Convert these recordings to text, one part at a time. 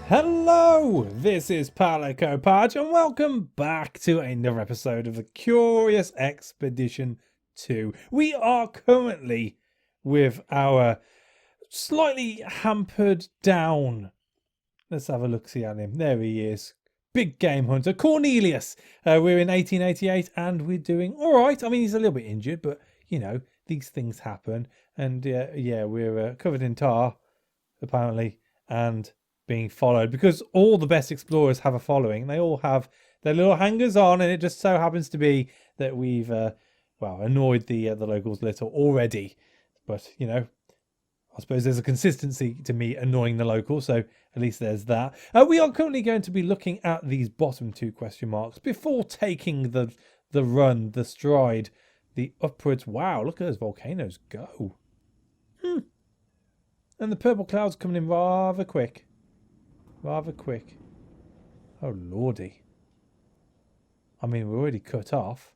Hello, this is Palico Podge, and welcome back to another episode of the Curious Expedition 2. We are currently with our slightly hampered down. Let's have a look-see at him. There he is. Big game hunter, Cornelius. We're in 1888 and we're doing all right. I mean, he's a little bit injured, but, you know, these things happen. And, we're covered in tar, apparently, and being followed because all the best explorers have a following. They all have their little hangers on, and it just so happens to be that we've annoyed the locals a little already. But you know, I suppose there's a consistency to me annoying the locals, so at least there's that. We are currently going to be looking at these bottom two question marks before taking the run, the stride, the upwards. Wow, look at those volcanoes go. And the purple clouds coming in rather quick. Rather quick. Oh, lordy. I mean, we're already cut off.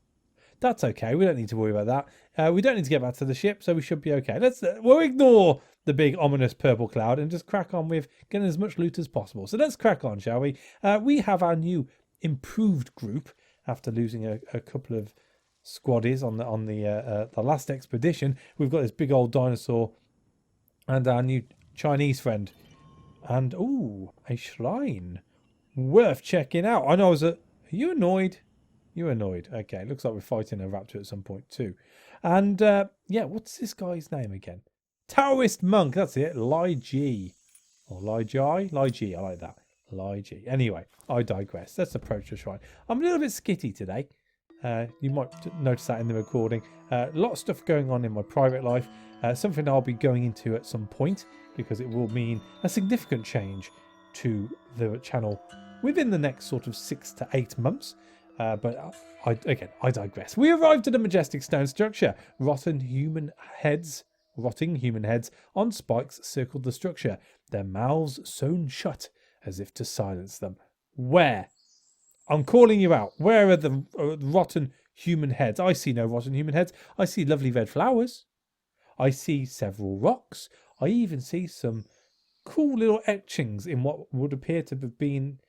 That's okay. We don't need to worry about that. We don't need to get back to the ship, so we should be okay. We'll ignore the big ominous purple cloud and just crack on with getting as much loot as possible. So let's crack on, shall we? We have our new improved group after losing a couple of squaddies on the last expedition. We've got this big old dinosaur and our new Chinese friend. And, ooh, a shrine. Worth checking out. I know are you annoyed? You're annoyed. Okay, looks like we're fighting a raptor at some point too. And, what's this guy's name again? Taoist monk, that's it. Lai Ji. Or Lai Jai? Lai Ji, I like that. Lai Ji. Anyway, I digress. Let's approach the shrine. I'm a little bit skitty today. You might notice that in the recording. A lot of stuff going on in my private life. Something I'll be going into at some point, because it will mean a significant change to the channel within the next sort of 6 to 8 months. But I digress. We arrived at a majestic stone structure. Rotting human heads on spikes circled the structure, their mouths sewn shut as if to silence them. Where? I'm calling you out. Where are the rotten human heads? I see no rotten human heads. I see lovely red flowers. I see several rocks. I even see some cool little etchings in what would appear to have been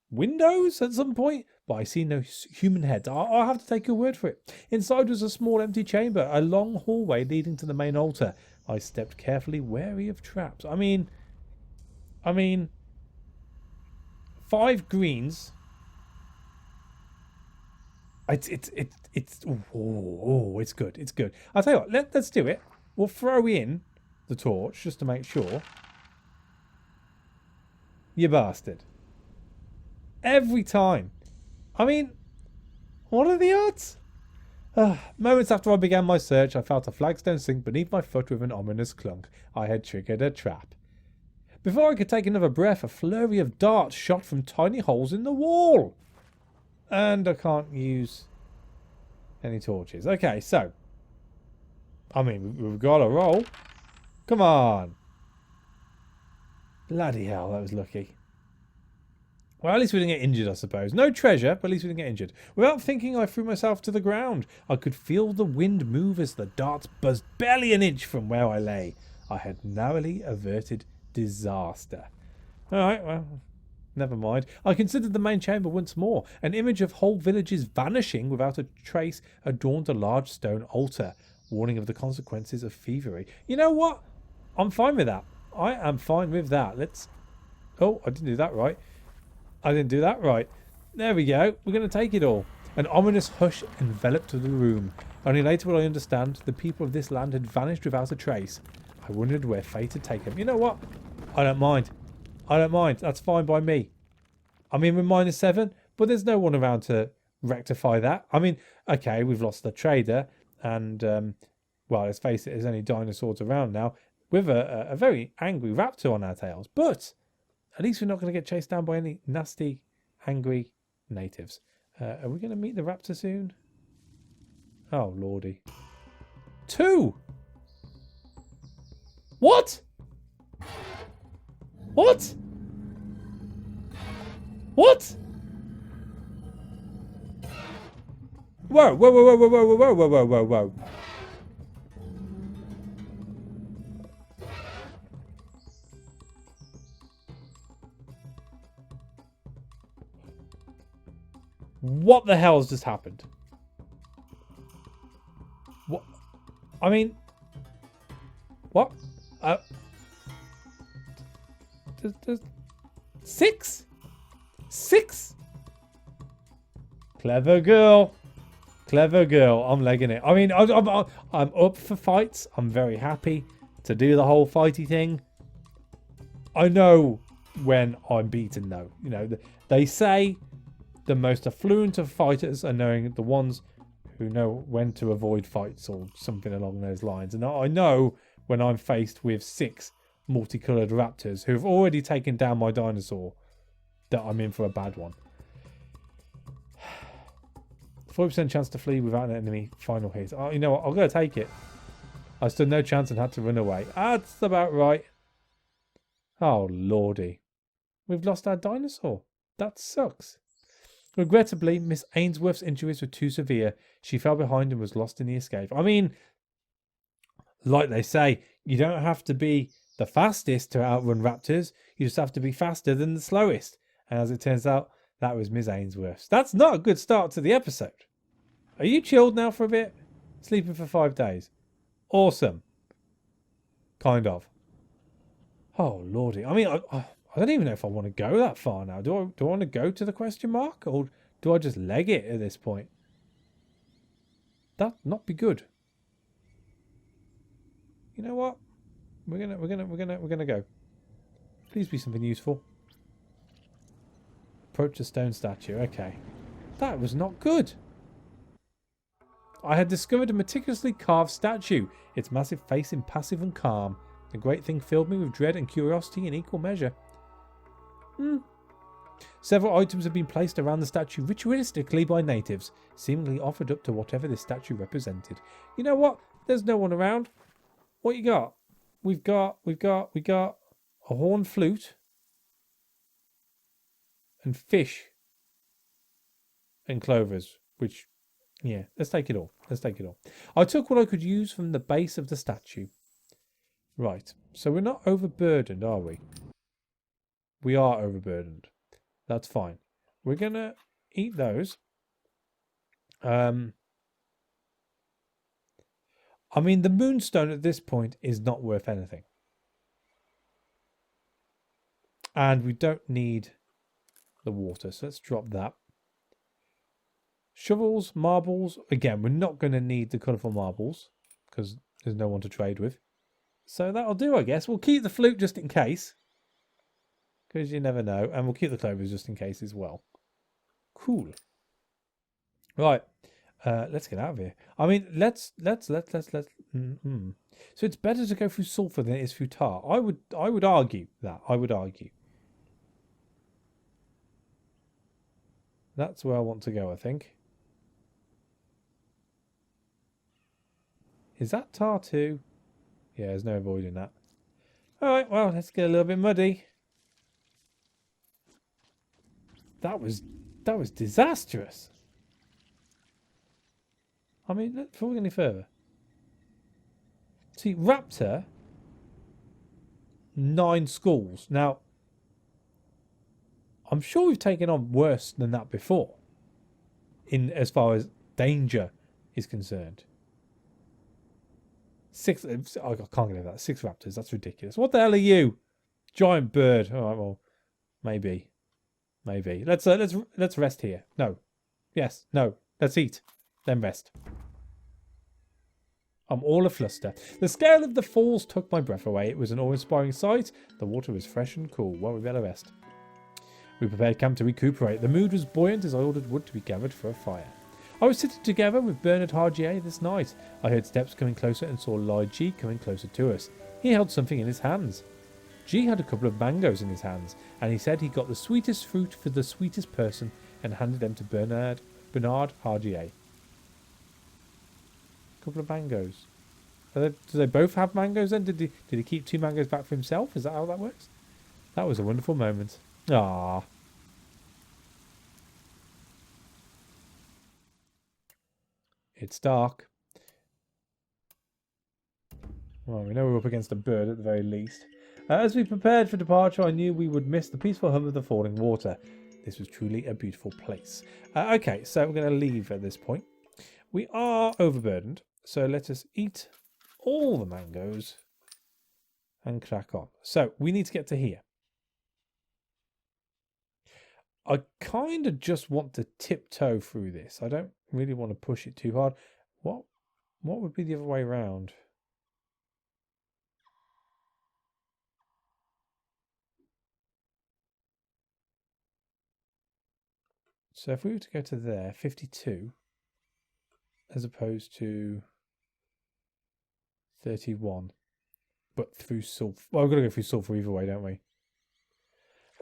windows at some point, but I see no human heads. I'll have to take your word for it. Inside was a small empty chamber, a long hallway leading to the main altar. I stepped carefully, wary of traps. I mean, 5 greens. It's good. It's good. I'll tell you what. Let's do it. We'll throw in the torch just to make sure. You bastard. Every time. I mean, what are the odds? Moments after I began my search, I felt a flagstone sink beneath my foot with an ominous clunk. I had triggered a trap. Before I could take another breath, a flurry of darts shot from tiny holes in the wall. And I can't use any torches. Okay, so. I mean, we've got to roll. Come on. Bloody hell, that was lucky. Well, at least we didn't get injured, I suppose. No treasure, but at least we didn't get injured. Without thinking, I threw myself to the ground. I could feel the wind move as the darts buzzed barely an inch from where I lay. I had narrowly averted disaster. All right, well, never mind. I considered the main chamber once more. An image of whole villages vanishing without a trace adorned a large stone altar, warning of the consequences of thievery. You know what? I'm fine with that. I am fine with that. Let's... Oh, I didn't do that right. There we go. We're going to take it all. An ominous hush enveloped the room. Only later will I understand the people of this land had vanished without a trace. I wondered where fate had taken them. You know what? I don't mind. That's fine by me. I mean, we're -7, but there's no one around to rectify that. I mean, okay, we've lost the trader, and, well, let's face it, there's only dinosaurs around now, with a very angry raptor on our tails. But at least we're not going to get chased down by any nasty, angry natives. Are we going to meet the raptor soon? Oh, lordy. 2! What? What? What? Whoa, whoa, whoa, whoa, whoa, whoa, whoa, whoa, whoa, whoa, whoa. What the hell has just happened? What? I mean, what? Six? Six? Clever girl. Clever girl. I'm legging it. I mean, I'm up for fights. I'm very happy to do the whole fighty thing. I know when I'm beaten, though. You know, they say the most affluent of fighters are knowing the ones who know when to avoid fights or something along those lines. And I know when I'm faced with 6 multicoloured raptors who've already taken down my dinosaur that I'm in for a bad one. 40% chance to flee without an enemy final hit. Oh, you know what? I'm going to take it. I stood no chance and had to run away. That's about right. Oh, lordy. We've lost our dinosaur. That sucks. Regrettably, Miss Ainsworth's injuries were too severe. She fell behind and was lost in the escape. I mean, like they say, you don't have to be the fastest to outrun raptors. You just have to be faster than the slowest. And as it turns out, that was Miss Ainsworth's. That's not a good start to the episode. Are you chilled now for a bit? Sleeping for 5 days. Awesome. Kind of. Oh, lordy. I mean, I don't even know if I want to go that far now. Do I want to go to the question mark? Or do I just leg it at this point? That'd not be good. You know what? We're gonna go. Please be something useful. Approach the stone statue. Okay. That was not good. I had discovered a meticulously carved statue, its massive face impassive and calm. The great thing filled me with dread and curiosity in equal measure. Several items have been placed around the statue ritualistically by natives, seemingly offered up to whatever this statue represented. You know what? There's no one around. What you got? We got a horn flute and fish and clovers, which, yeah, let's take it all. Let's take it all. I took what I could use from the base of the statue. Right, so we're not overburdened, are we? We are overburdened. That's fine. We're going to eat those. I mean, the moonstone at this point is not worth anything. And we don't need the water, so let's drop that. Shovels, marbles. Again, we're not going to need the colourful marbles because there's no one to trade with. So that'll do, I guess. We'll keep the flute just in case, because you never know. And we'll keep the clovers just in case as well. Cool. Right. Let's get out of here. I mean, let's. So it's better to go through sulfur than it is through tar. I would argue that. I would argue. That's where I want to go, I think. Is that tar too? Yeah, there's no avoiding that. Alright, well, let's get a little bit muddy. That was disastrous. I mean, before we go any further. See, Raptor, 9 skulls. Now, I'm sure we've taken on worse than that before, in as far as danger is concerned. 6, I can't get over that. 6 raptors, that's ridiculous. What the hell are you? Giant bird. All right, well, maybe. Let's rest here. No. Yes, no. Let's eat, then rest. I'm all afluster. The scale of the falls took my breath away. It was an awe-inspiring sight. The water was fresh and cool. Well, we better rest. We prepared camp to recuperate. The mood was buoyant as I ordered wood to be gathered for a fire. I was sitting together with Bernard Hargier this night. I heard steps coming closer and saw Lai G coming closer to us. He held something in his hands. G had a couple of mangoes in his hands, and he said he got the sweetest fruit for the sweetest person and handed them to Bernard Hargier. A couple of mangoes. Do they both have mangoes then? Did he keep 2 mangoes back for himself? Is that how that works? That was a wonderful moment. Ah. It's dark. Well, we know we're up against a bird at the very least. As we prepared for departure, I knew we would miss the peaceful hum of the falling water. This was truly a beautiful place. Okay, so we're going to leave at this point. We are overburdened, so let us eat all the mangoes and crack on. So we need to get to here. I kind of just want to tiptoe through this. I don't really want to push it too hard. What would be the other way around? So if we were to go to there, 52, as opposed to 31, but through sulfur. Well, we've got to go through sulfur either way, don't we?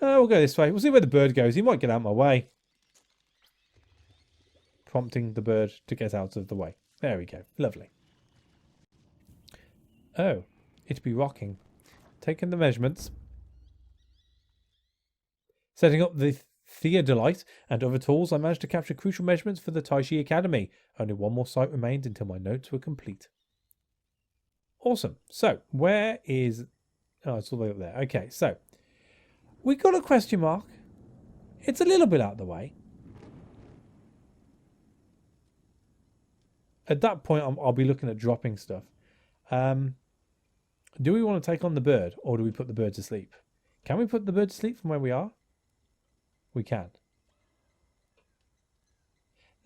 We'll go this way. We'll see where the bird goes. He might get out of my way. Prompting the bird to get out of the way. There we go. Lovely. Oh, it'd be rocking. Taking the measurements. Setting up the theodolite and other tools, I managed to capture crucial measurements for the Taishi Academy. Only one more site remained until my notes were complete. Awesome. So, where is... Oh, it's all the way up there. Okay, so... we got a question mark. It's a little bit out of the way. At that point, I'll be looking at dropping stuff. Do we want to take on the bird, or do we put the bird to sleep? Can we put the bird to sleep from where we are? We can.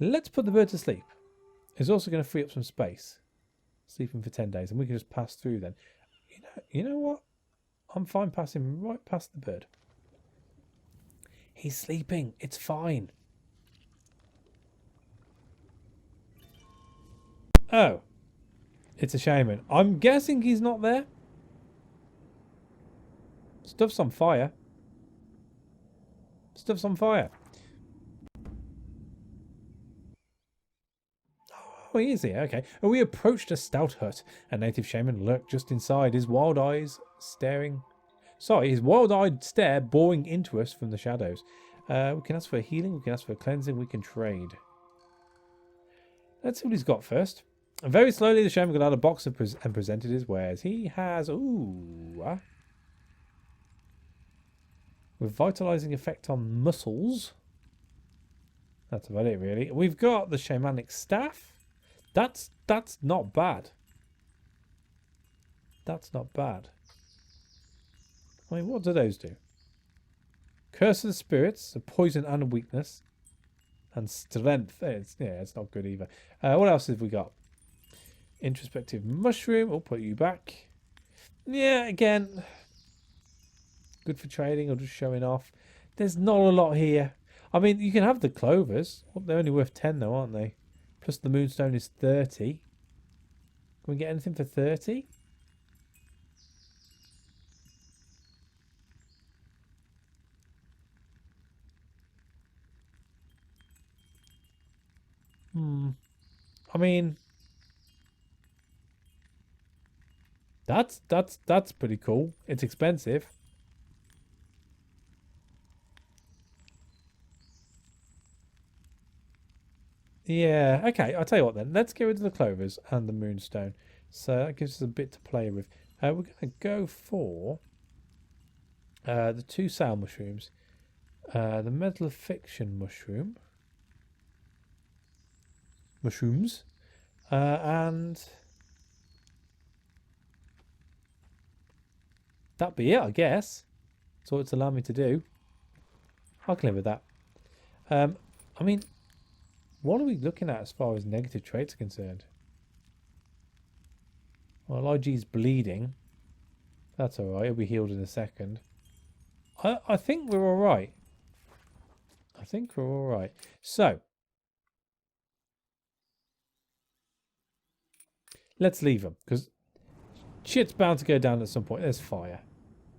Let's put the bird to sleep. It's also going to free up some space. Sleeping for 10 days, and we can just pass through then. You know what? I'm fine passing right past the bird. He's sleeping. It's fine. Oh. It's a shaman. I'm guessing he's not there. Stuff's on fire. Stuff's on fire. Oh, he is here. Okay. Well, we approached a stout hut. A native shaman lurked just inside, his wild eyes staring... Sorry, his wild-eyed stare boring into us from the shadows. We can ask for healing, we can ask for cleansing, we can trade. Let's see what he's got first. Very slowly, the shaman got out a box and presented his wares. He has... Ooh... revitalizing effect on muscles. That's about it, really. We've got the shamanic staff. That's not bad. That's not bad. I mean, what do those do? Curse of the spirits, a poison and a weakness, and strength. It's not good either. What else have we got? Introspective mushroom. I'll put you back. Yeah, again, good for trading or just showing off. There's not a lot here. I mean, you can have the clovers. Well, they're only worth 10 though, aren't they? Plus the moonstone is 30. Can we get anything for 30? I mean, that's pretty cool. It's expensive. Yeah, okay, I'll tell you what then. Let's get rid of the clovers and the moonstone. So that gives us a bit to play with. We're going to go for the 2 sound mushrooms. The metalification mushrooms. And that'd be it, I guess. That's all it's allowed me to do. I can live with that. I mean, what are we looking at as far as negative traits are concerned? Well, IG's bleeding. That's alright, he'll be healed in a second. I think we're alright. I think we're alright. So, let's leave them, because shit's bound to go down at some point. There's fire.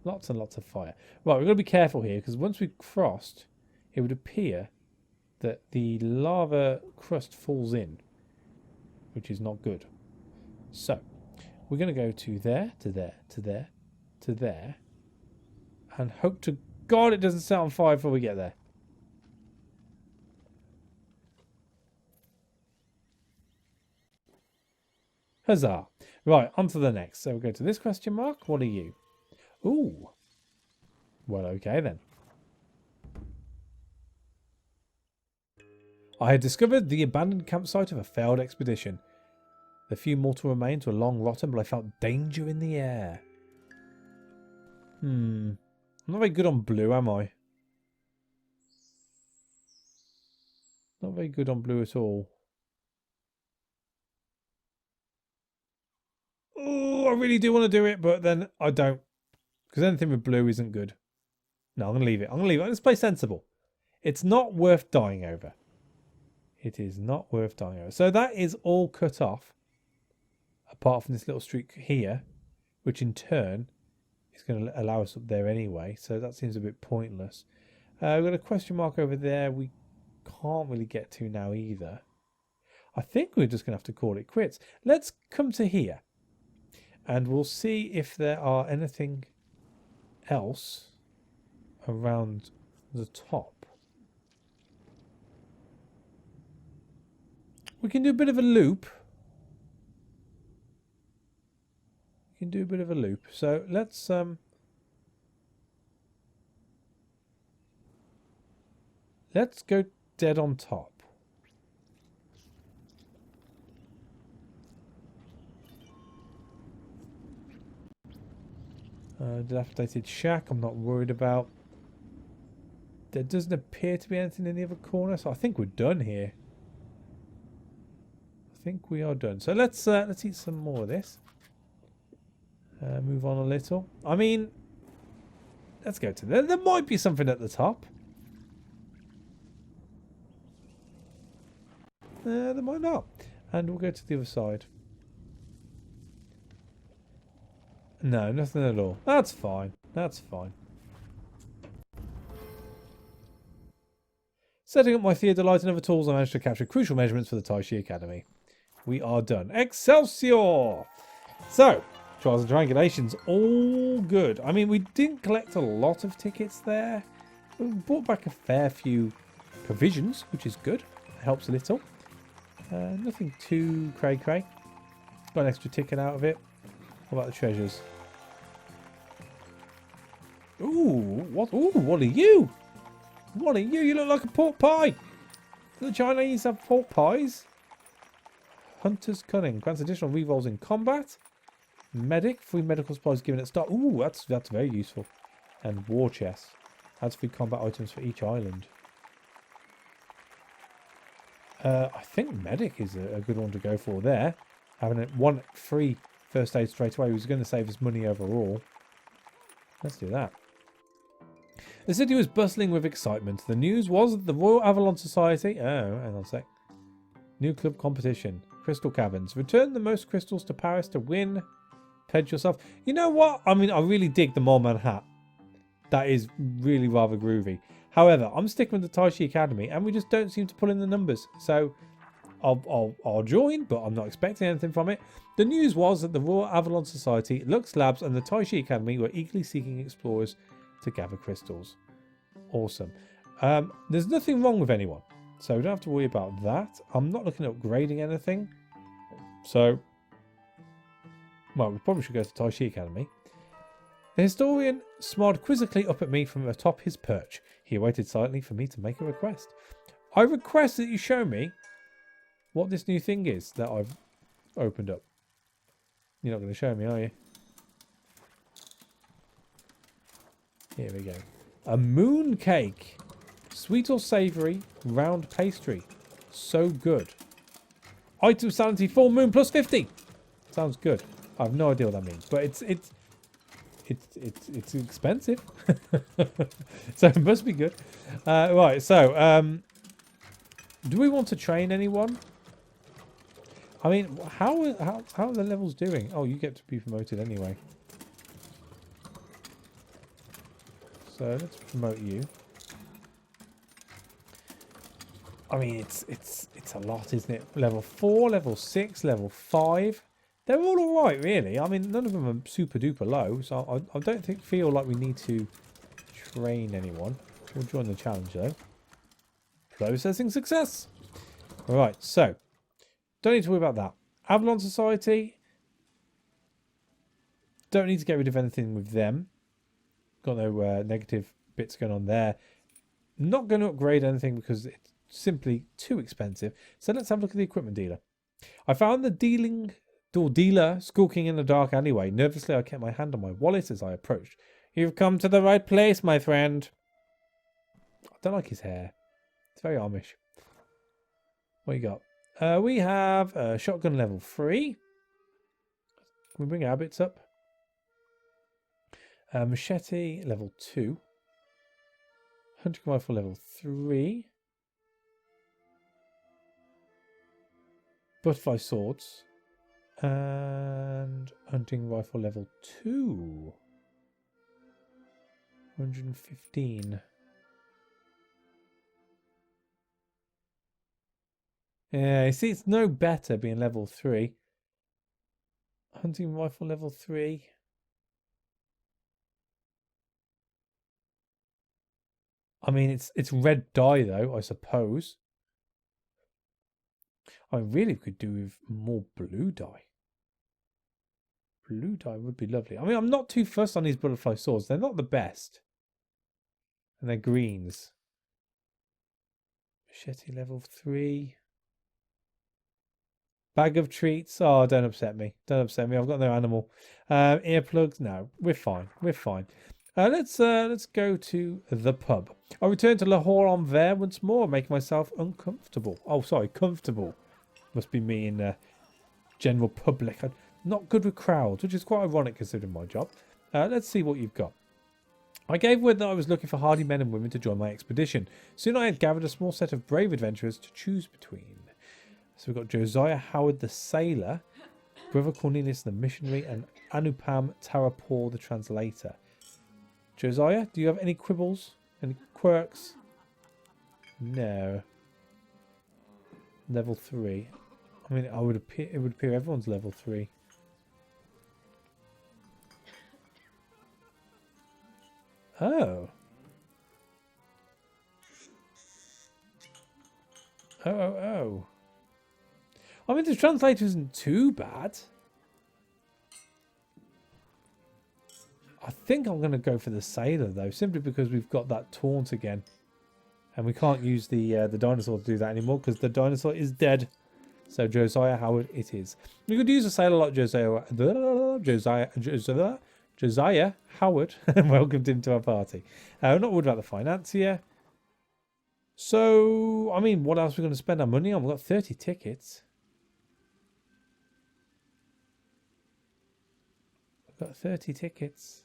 Lots and lots of fire. Right, we've got to be careful here, because once we've crossed, it would appear that the lava crust falls in, which is not good. So, we're going to go to there, to there, to there, to there, and hope to God it doesn't set on fire before we get there. Huzzah. Right, on to the next. So we'll go to this question mark. What are you? Ooh. Well, okay then. I had discovered the abandoned campsite of a failed expedition. The few mortal remains were long rotten, but I felt danger in the air. I'm not very good on blue, am I? Not very good on blue at all. Oh, I really do want to do it, but then I don't. Because anything with blue isn't good. No, I'm going to leave it. I'm going to leave it. Let's play sensible. It's not worth dying over. It is not worth dying over. So that is all cut off. Apart from this little streak here. Which in turn is going to allow us up there anyway. So that seems a bit pointless. We've got a question mark over there. We can't really get to now either. I think we're just going to have to call it quits. Let's come to here. And we'll see if there are anything else around the top. We can do a bit of a loop. So let's go dead on top. Dilapidated shack, I'm not worried about. There doesn't appear to be anything in the other corner, so I think we're done here. I think we are done. So let's eat some more of this. Move on a little. I mean, let's go to there might be something at the top. There might not. And we'll go to the other side. No, nothing at all. That's fine. That's fine. Setting up my theodolite and other tools, I managed to capture crucial measurements for the Tai Chi Academy. We are done. Excelsior! So, trials and triangulations, all good. I mean, we didn't collect a lot of tickets there. We brought back a fair few provisions, which is good. It helps a little. Nothing too cray-cray. Got an extra ticket out of it. What about the treasures? Ooh, what are you? What are you? You look like a pork pie. Do the Chinese have pork pies? Hunter's Cunning. Grants additional rerolls in combat. Medic. Free medical supplies given at start. Ooh, that's very useful. And war chest. Adds free combat items for each island. I think medic is a good one to go for there. Having one free first aid straight away was going to save us money overall. Let's do that. The city was bustling with excitement. The news was that the Royal Avalon Society... Oh, hang on a sec. New club competition. Crystal Caverns. Return the most crystals to Paris to win. Pledge yourself. You know what? I mean, I really dig the Mole Man hat. That is really rather groovy. However, I'm sticking with the Tai Chi Academy and we just don't seem to pull in the numbers. So I'll join, but I'm not expecting anything from it. The news was that the Royal Avalon Society, Lux Labs and the Tai Chi Academy were eagerly seeking explorers to gather crystals. Awesome. There's nothing wrong with anyone, so we don't have to worry about that. I'm not looking at upgrading anything. So, well, we probably should go to Tai Chi Academy. The historian smiled quizzically up at me from atop his perch. He waited silently for me to make a request. I request that you show me what this new thing is that I've opened up. You're not going to show me, are you? Here we go. A moon cake. Sweet or savoury, round pastry. So good. Item sanity, full moon plus 50. Sounds good. I have no idea what that means, but it's expensive. So it must be good. Right, so do we want to train anyone? I mean, how are the levels doing? Oh, you get to be promoted anyway. So let's promote you. I mean, it's a lot, isn't it? Level 4, level 6, level 5. They're all alright, really. I mean, none of them are super duper low, so I don't feel like we need to train anyone. We'll join the challenge, though. Processing success! Alright, so, don't need to worry about that. Avalon Society. Don't need to get rid of anything with them. Got no negative bits going on there. Not going to upgrade anything because it's simply too expensive. So let's have a look at the equipment dealer. I found the dealer skulking in the dark alleyway. Nervously, I kept my hand on my wallet as I approached. You've come to the right place, my friend. I don't like his hair. It's very Amish. What you got? We have shotgun level 3. Can we bring our bits up? Machete level 2. Hunting rifle level 3. Butterfly swords. And hunting rifle level 2. 115. Yeah, you see, it's no better being level 3. Hunting rifle level 3. I mean, it's red dye though, I suppose. I really could do with more blue dye. Blue dye would be lovely. I mean, I'm not too fussed on these butterfly swords. They're not the best. And they're greens. Machete level 3. Bag of treats. Oh, don't upset me. Don't upset me. I've got no animal. Earplugs. No, we're fine. We're fine. Let's go to the pub. I return to Lahore on there once more, making myself uncomfortable. Oh, sorry, comfortable. Must be me in the general public. I'm not good with crowds, which is quite ironic considering my job. Let's see what you've got. I gave word that I was looking for hardy men and women to join my expedition. Soon I had gathered a small set of brave adventurers to choose between. So we've got Josiah Howard the sailor, Brother Cornelius the missionary, and Anupam Tarapur the translator. Josiah, do you have any quibbles? Any quirks? No. Level 3. I mean, it would appear everyone's level 3. Oh. Oh. I mean, the translator isn't too bad. I think I'm going to go for the sailor, though, simply because we've got that taunt again. And we can't use the dinosaur to do that anymore because the dinosaur is dead. So Josiah Howard it is. We could use a sailor like Josiah Howard and welcomed him to our party. We're not worried about the financier. So, I mean, what else are we going to spend our money on? We've got 30 tickets. We've got 30 tickets.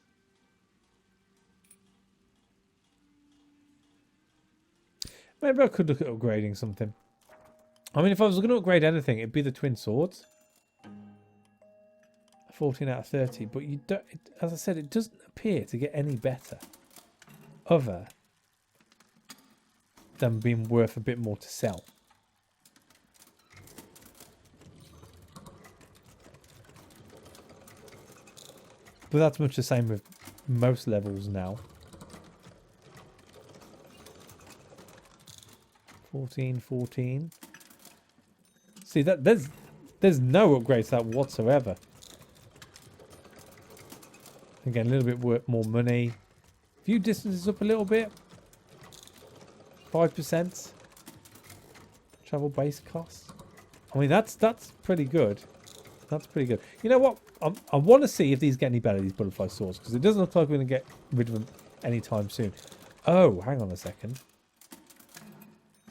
Maybe I could look at upgrading something. I mean, if I was going to upgrade anything, it'd be the twin swords. 14 out of 30. But you don't, as I said, it doesn't appear to get any better. Other than being worth a bit more to sell. But that's much the same with most levels now. 14. See, that there's no upgrades to that whatsoever. Again, a little bit more money. View distances up a little bit. 5%. Travel base costs. I mean, that's pretty good. That's pretty good. You know what? I want to see if these get any better, these butterfly swords, because it doesn't look like we're going to get rid of them anytime soon. Oh, hang on a second.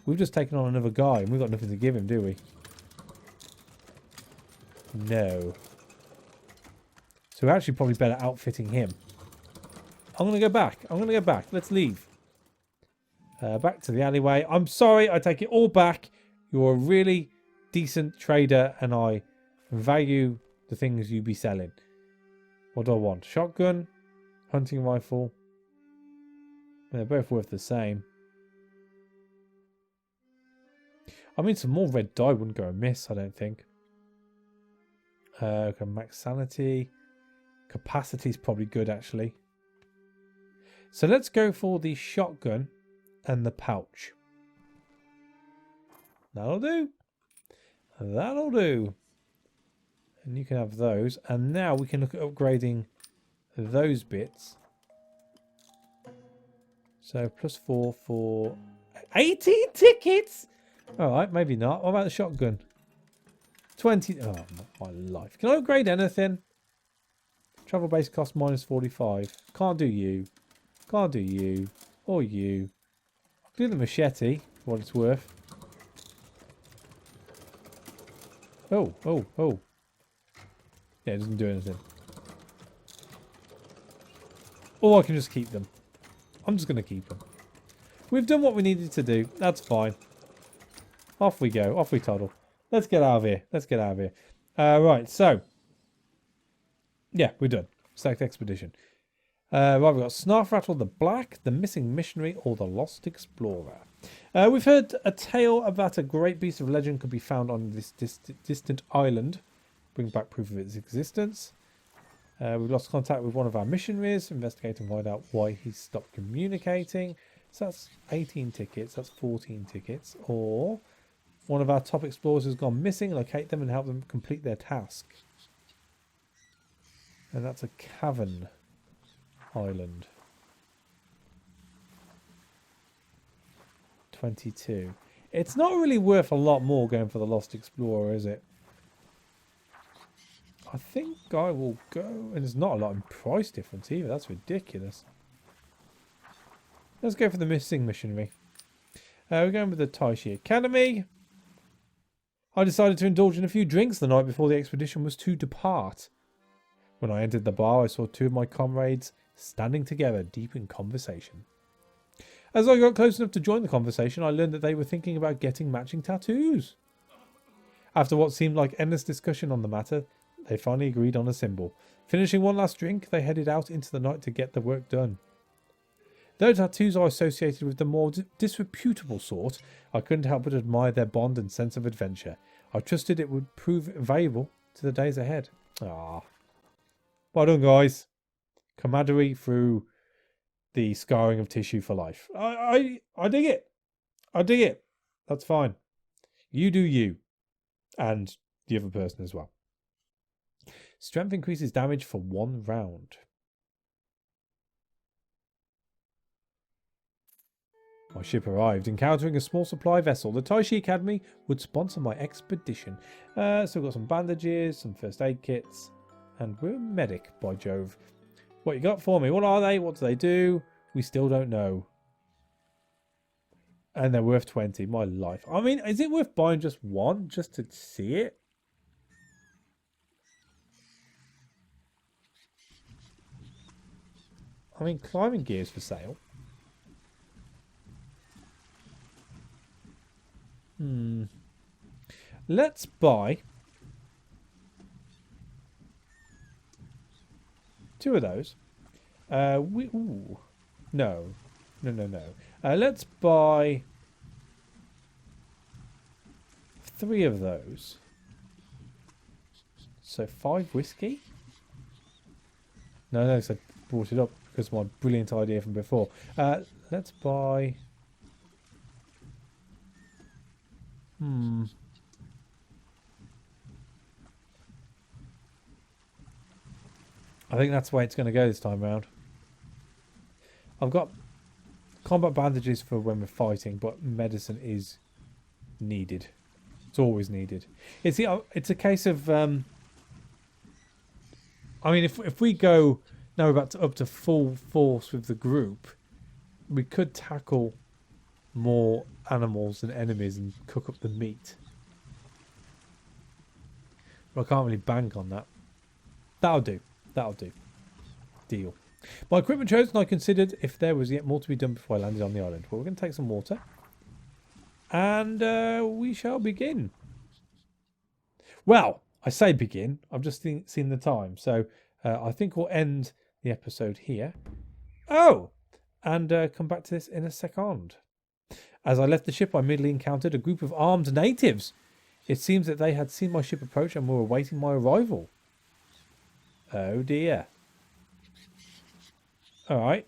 We've just taken on another guy, and we've got nothing to give him, do we? No. So we're actually probably better outfitting him. I'm going to go back. Let's leave. Back to the alleyway. I'm sorry, I take it all back. You're a really decent trader, and I value the things you be selling. What do I want? Shotgun, hunting rifle. They're both worth the same. I mean, some more red dye wouldn't go amiss, I don't think. Okay, max sanity. Capacity is probably good, actually. So let's go for the shotgun and the pouch. That'll do. That'll do. And you can have those. And now we can look at upgrading those bits. So +4 for 18 tickets? Alright, maybe not. What about the shotgun? 20. Oh, my life. Can I upgrade anything? Travel base cost minus 45. Can't do you. Can't do you. Or you. I'll do the machete, for what it's worth. Oh, oh, oh. Yeah, it doesn't do anything. Or I can just keep them. I'm just going to keep them. We've done what we needed to do. That's fine. Off we go. Off we toddle. Let's get out of here. Let's get out of here. Right, so. Yeah, we're done. Select expedition. Right, we've got Snarf Rattle the Black, the Missing Missionary, or the Lost Explorer. We've heard a tale about a great beast of legend could be found on this distant island. Bring back proof of its existence. We've lost contact with one of our missionaries. Investigate and find out why he stopped communicating. So that's 18 tickets. That's 14 tickets. Or one of our top explorers has gone missing. Locate them and help them complete their task. And that's a cavern island. 22. It's not really worth a lot more going for the Lost Explorer, is it? I think I will go, and there's not a lot in price difference either. That's ridiculous. Let's go for the Missing Missionary. We're going with the Taishi Academy. I decided to indulge in a few drinks the night before the expedition was to depart. When I entered the bar, I saw two of my comrades standing together, deep in conversation. As I got close enough to join the conversation, I learned that they were thinking about getting matching tattoos. After what seemed like endless discussion on the matter, they finally agreed on a symbol. Finishing one last drink, they headed out into the night to get the work done. Though tattoos are associated with the more disreputable sort, I couldn't help but admire their bond and sense of adventure. I trusted it would prove valuable to the days ahead. Ah, well done, guys. Camaraderie through the scarring of tissue for life. I dig it. I dig it. That's fine. You do you. And the other person as well. Strength increases damage for 1 round. My ship arrived. Encountering a small supply vessel, the Taishi Academy would sponsor my expedition. So we've got some bandages, some first aid kits, and we're a medic, by Jove. What you got for me? What are they? What do they do? We still don't know. And they're worth 20. My life. I mean, is it worth buying just one just to see it? I mean, climbing gear's for sale. Let's buy 2 of those. No. Let's buy 3 of those. So 5 whiskey? No, so I brought it up because of my brilliant idea from before. Let's buy... I think that's the way it's going to go this time round. I've got combat bandages for when we're fighting, but medicine is needed. It's always needed. It's a case of... I mean, if we go now about up to full force with the group, we could tackle more animals and enemies and cook up the meat. But I can't really bank on that. That'll do. That'll do. Deal. My equipment chosen, I considered if there was yet more to be done before I landed on the island. But we're going to take some water. And we shall begin. Well, I say begin. I've just seen the time. So I think we'll end the episode here. Oh! And come back to this in a second. As I left the ship, I immediately encountered a group of armed natives. It seems that they had seen my ship approach and were awaiting my arrival. Oh dear. Alright.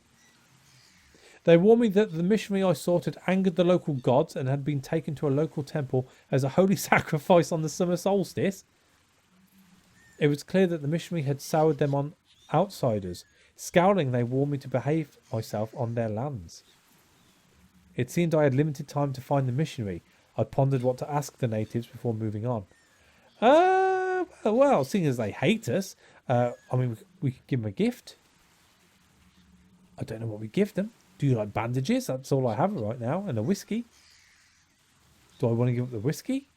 They warned me that the missionary I sought had angered the local gods and had been taken to a local temple as a holy sacrifice on the summer solstice. It was clear that the missionary had soured them on outsiders. Scowling, they warned me to behave myself on their lands. It seemed I had limited time to find the missionary. I pondered what to ask the natives before moving on. Well, seeing as they hate us, I mean, we could give them a gift. I don't know what we give them. Do you like bandages? That's all I have right now. And a whiskey. Do I want to give up the whiskey?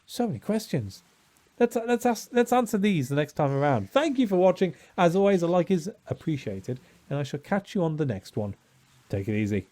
So many questions. Let's answer these the next time around. Thank you for watching. As always, a like is appreciated. And I shall catch you on the next one. Take it easy.